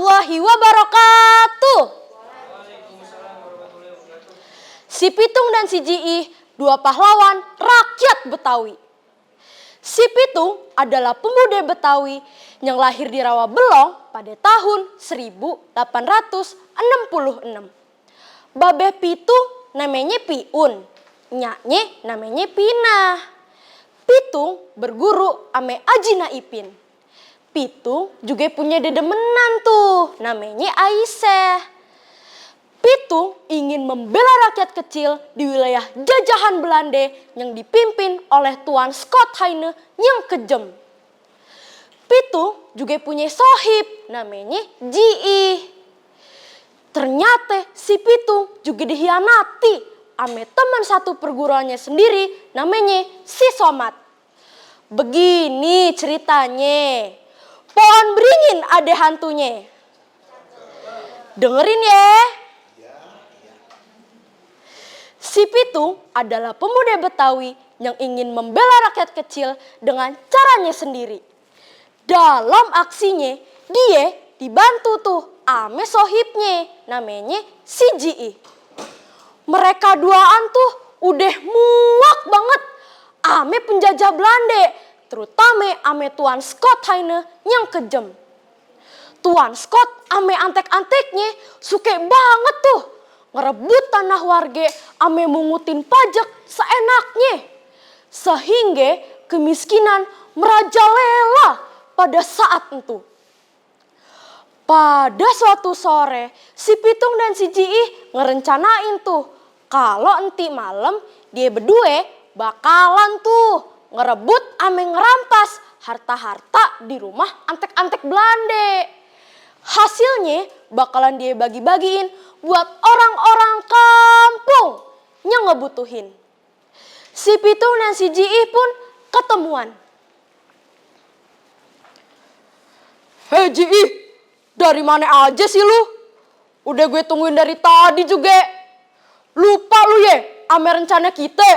warahmatullahi wabarakatuh. Si Pitung dan si Jiih, dua pahlawan rakyat Betawi. Si Pitung adalah pemuda Betawi yang lahir di Rawabelong pada tahun 1866. Babe Pitung namanya Piun, nyaknya namanya Pinah. Pitung berguru ame Ajina Ipin. Pitung juga punya dedemenan tuh, namanya Aisyah. Pitung ingin membela rakyat kecil di wilayah jajahan Belanda yang dipimpin oleh Tuan Scott Heine yang kejam. Pitung juga punya sohib, namanya Jiih. Ternyata si Pitung juga dihianati ame teman satu perguruannya sendiri, namanya si Somat. Begini ceritanya. Pohon beringin ada hantunya. Dengerin ya. Si Pitung adalah pemuda Betawi yang ingin membela rakyat kecil dengan caranya sendiri. Dalam aksinya, dia dibantu tuh ame sohibnya, namanya si Jiih. Mereka duaan tuh udah muak banget ame penjajah Belanda, terutama ame Tuan Scott Heine yang kejam. Tuan Scott ame antek-anteknya suka banget tuh ngerebut tanah warga ame mungutin pajak seenaknya. Sehingga kemiskinan merajalela pada saat itu. Pada suatu sore, si Pitung dan si Jiih ngerencanain tuh kalau enti malam dia berdua bakalan tuh ngerebut ame ngerampas harta-harta di rumah antek-antek Belanda. Hasilnya bakalan dia bagi-bagiin buat orang-orang kampung yang ngebutuhin. Si Pitung dan si Jiih pun ketemuan. Hei Jiih, dari mana aja sih lu? Udah gue tungguin dari tadi juga. Lupa lu ya ame rencana kita.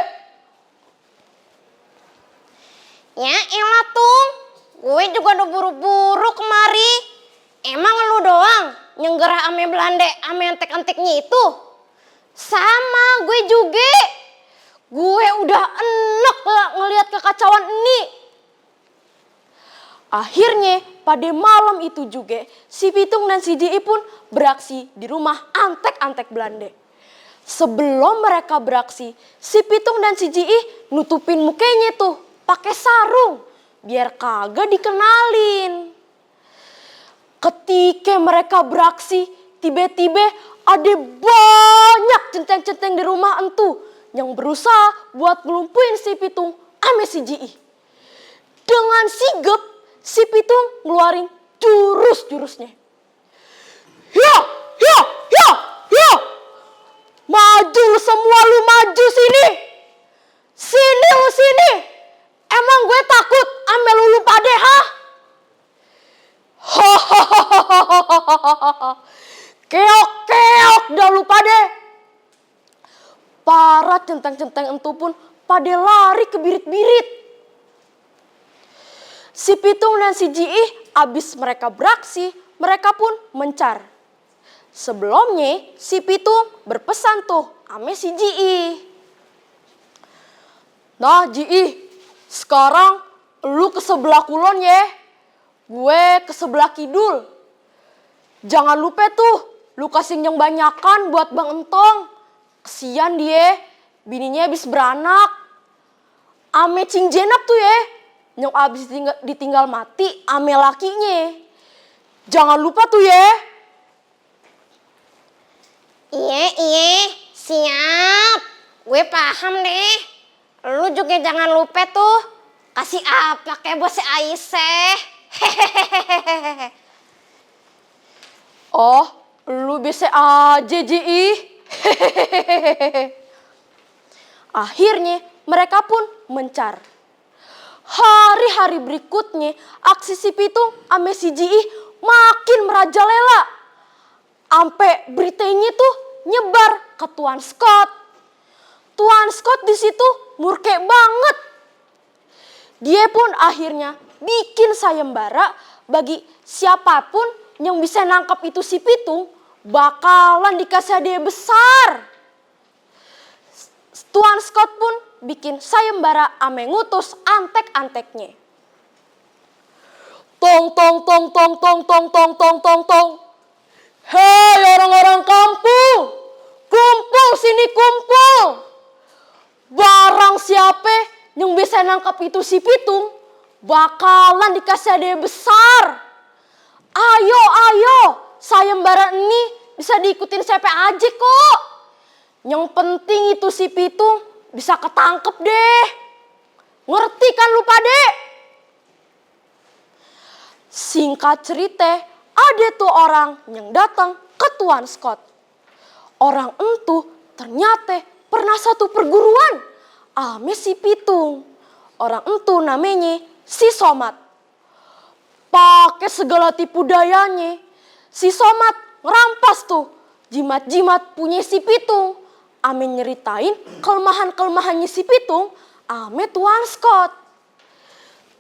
Ya elah Tung, gue juga udah buru-buru kemari. Emang lu doang nyenggerah ame Belanda ame antek-anteknya itu? Sama gue juga. Gue udah enek ngelihat kekacauan ini. Akhirnya pada malam itu juga si Pitung dan si Jiih pun beraksi di rumah antek-antek Belanda. Sebelum mereka beraksi, si Pitung dan si Jiih nutupin mukanya tuh pakai sarung biar kagak dikenalin. Ketika mereka beraksi, tiba-tiba ada banyak centeng-centeng di rumah entu yang berusaha buat ngelumpuhin si Pitung ame si Jiih. Dengan sigap, si Pitung ngeluarin jurus-jurusnya. Ya, ya, ya, ya. Maju semua lu maju sini. Sini lu sini. Emang gue takut ame lu pade ha? Keok-keok dah lu pade. Para centeng-centeng entu pun pada lari ke birit-birit. Si Pitung dan si Jiih abis mereka beraksi, mereka pun mencar. Sebelumnya si Pitung berpesan tuh ame si Jiih. Nah Jiih, sekarang lu ke sebelah kulon ya. Gue ke sebelah kidul. Jangan lupa tuh lu kasih yang banyakan buat Bang Entong. Kesian dia, bininya habis beranak. Ame Cing Jenap tuh ya, yang abis ditinggal mati ame lakinya. Jangan lupa tuh ya. Iya, siap. Gue paham deh. Lu juga jangan lupa tuh kasih apa kayak bos Aisyah. Hehehehe. Oh, lu bisa aja Jiih. Akhirnya mereka pun mencar. Hari-hari berikutnya aksi si Pitung ame si Jiih makin merajalela. Ampe beritanya tuh nyebar ke Tuan Scott. Tuan Scott di situ murke banget. Dia pun akhirnya bikin sayembara bagi siapapun yang bisa nangkap itu si pitung bakalan dikasih hadiah besar. Tuan Scott pun bikin sayembara ame ngutus antek-anteknya. Tong tong tong tong tong tong tong tong tong tong. Hei orang-orang kampung, kumpul sini kumpul. Barang siapa yang bisa nangkap itu si pitung bakalan dikasih hadiah besar. Ayo, ayo, sayembara ini bisa diikutin siapa aja kok. Yang penting itu si pitung bisa ketangkep deh. Ngerti kan lu pade? Singkat cerita, ada tuh orang yang datang ke Tuan Scott. Orang itu ternyata pernah satu perguruan ame si pitung. Orang itu namanya si Somat. Pakai segala tipu dayanya, si Somat ngerampas tuh jimat-jimat punya si pitung. Ame nyeritain kelemahan-kelemahannya si pitung ame Tuan Scott.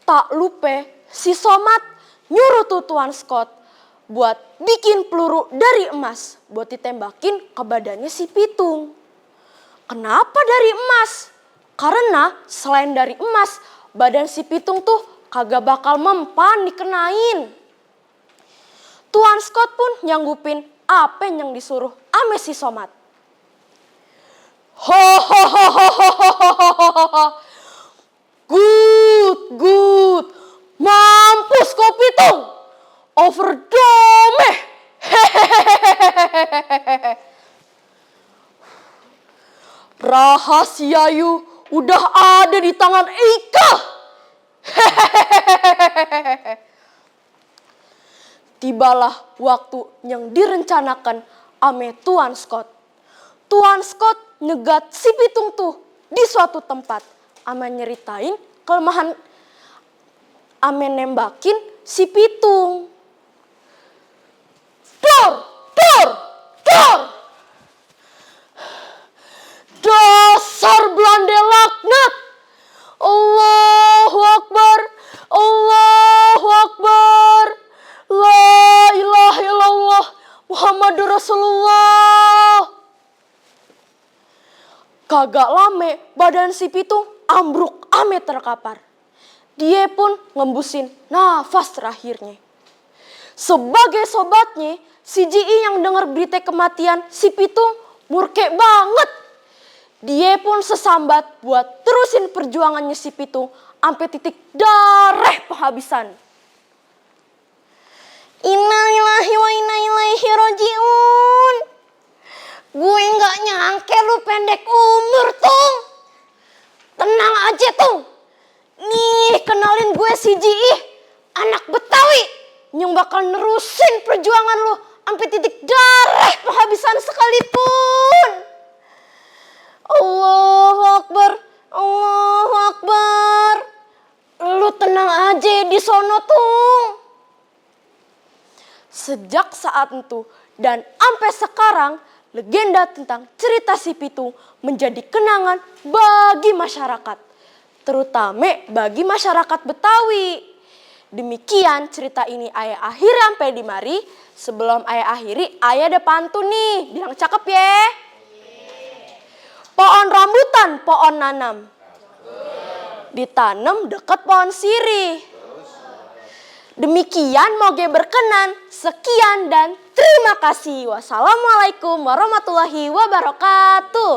Tak lupa si Somat nyuruh tuh Tuan Scott buat bikin peluru dari emas buat ditembakin ke badannya si pitung. Kenapa dari emas? Karena selain dari emas, badan si pitung tuh kagak bakal mempan dikenain. Tuan Scott pun nyanggupin apa yang disuruh ame si Somat. Ho ho ho ho ho ho ho ho. Good, good. Mampus kau pitung. Overdome. Hehehehe. Rahasia you udah ada di tangan Ika. Hehehehe. Tibalah waktu yang direncanakan ame Tuan Scott. Tuan Scott nyegat si pitung tuh di suatu tempat. Ame nyeritain kelemahan ame nembakin si pitung. Dor, dor, dor. Dasar Belanda laknat. Allahu Akbar, Allahu Akbar. La ilaha illallah Muhammadur Rasulullah. Kagak lame badan si pitung ambruk ame terkapar. Dia pun ngembusin nafas terakhirnya. Sebagai sobatnya, si Ji yang dengar berita kematian si pitung murke banget. Dia pun sesambat buat terusin perjuangannya si pitung sampai titik darah penghabisan. Innalillahi wa inna ilaihi rajiun. Gue gak nyangke lu pendek umur, Tung. Tenang aja, Tung. Nih, kenalin gue si Ji, anak Betawi yang bakal nerusin perjuangan lu sampai titik darah penghabisan sekalipun. Allahu Akbar, Allahu Akbar. Lu tenang aja di sono, Tung. Sejak saat itu dan sampai sekarang, legenda tentang cerita si pitung menjadi kenangan bagi masyarakat, terutama bagi masyarakat Betawi. Demikian cerita ini ayah akhiri sampai di mari. Sebelum ayah akhiri, ayah ada pantun nih, bilang cakep ya. Pohon rambutan, pohon nanam, ditanam dekat pohon sirih. Demikian moga berkenan. Sekian dan terima kasih. Wassalamualaikum warahmatullahi wabarakatuh.